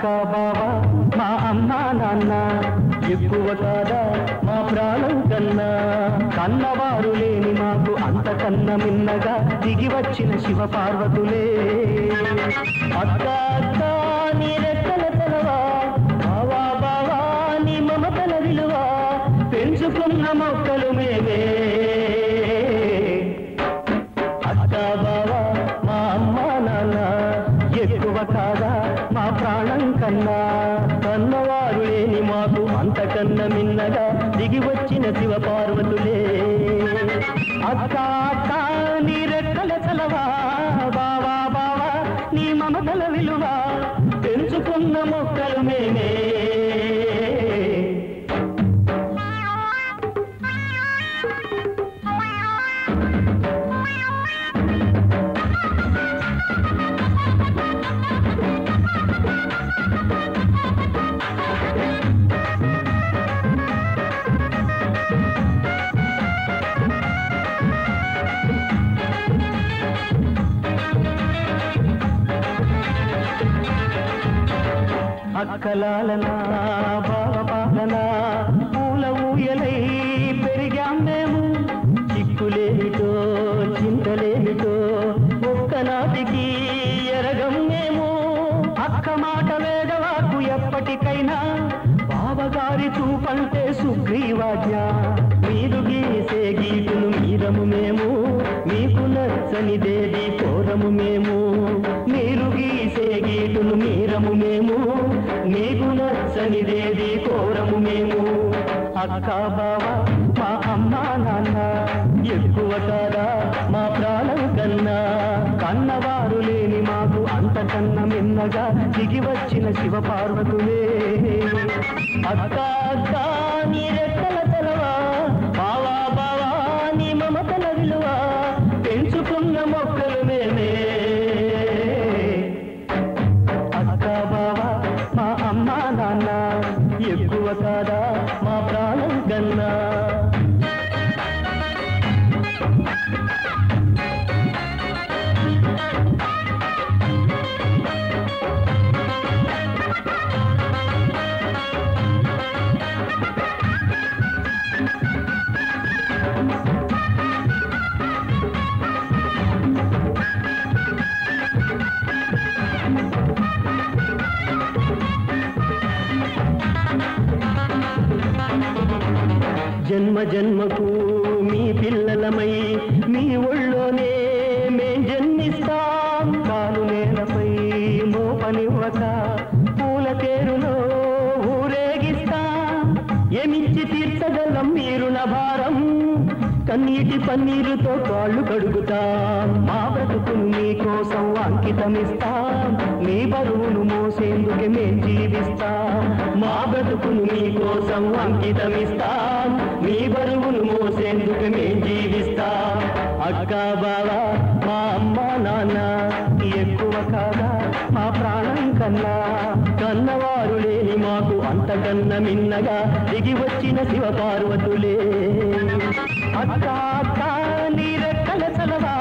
బావ మా అమ్మ నాన్న ఎక్కువ కాదా మా ప్రాణం కన్నా కన్నవారు లేని మాకు అంతకన్నా మిన్నగా దిగి వచ్చిన శివ పార్వతులే అక్క అక్క నీ రెక్కల తెలవా బావా బావా నీ మమతల విలువ పెంచుకున్న మొక్కలు మేమే అక్క బావా మా అమ్మ నాన్న ఎక్కువ కాదా మా ప్రాణం కన్నా కన్నవారు లేని మాకు అంతకన్నా మిన్నగా దిగి వచ్చిన శివ పార్వతులే అక్క అక్క నీ రెక్కల చలవా బావా బావా నీ మమతల విలువ పెంచుకున్న మొక్కలు మేమే అక్కలాలనా బావపాలనా పూల ఊయలై పెరిగాం మేము చిక్కులేమిటో చింతలేమిటో ఒక్కనాటికి ఎరగం మేము అక్క మాట వేదవాకు ఎప్పటికైనా బావగారి చూపంటే సుగ్రీవాజ్ఞ మీరు గీసే గీటును మీరము మేము మీకు నచ్చనిదేది కోరము మేము మీరు గీసే గీటును మీరము మేము మీకు నచ్చనిదేది కోరము మేము అక్క బావ మా అమ్మ నాన్న ఎక్కువ కాదా మా ప్రాణం కన్నా కన్నవారు లేని మాకు అంతకన్నా మిన్నగా దిగి వచ్చిన శివ పార్వతులే అక్క అక్క నీ రెక్కల తెలవా బావా బావా నీ మమతల విలువ పెంచుకున్న మొక్కలు మేమే అక్క బావా మా అమ్మ నాన్న ఎక్కువ కాదా మా ప్రాణం కన్నా జన్మ జన్మకు మీ పిల్లలమై మీ ఒళ్ళోనే మేం జన్మిస్తాం కాలు నేలపై మోపనివ్వక పూల తేరులో ఊరేగిస్తాం ఏమిచ్చి తీర్చగలం మీరున భారం కన్నీటి పన్నీరుతో కాళ్ళు కడుగుతాం మా బ్రతుకును మీకోసం అంకితమిస్తాం మీ బరువును మోసేందుకే మేం జీవిస్తాం మా బ్రతుకును మీకోసం అంకితమిస్తాం మీ బరువును మోసేందుకే మేం జీవిస్తాం అక్క బావా మా అమ్మ నాన్న ఎక్కువ కాదా మా ప్రాణం కన్నా కన్నవారు లేని మాకు అంతకన్నా మిన్నగా దిగి వచ్చిన శివ పార్వతులే అక్క అక్క నీ రెక్కల చలవా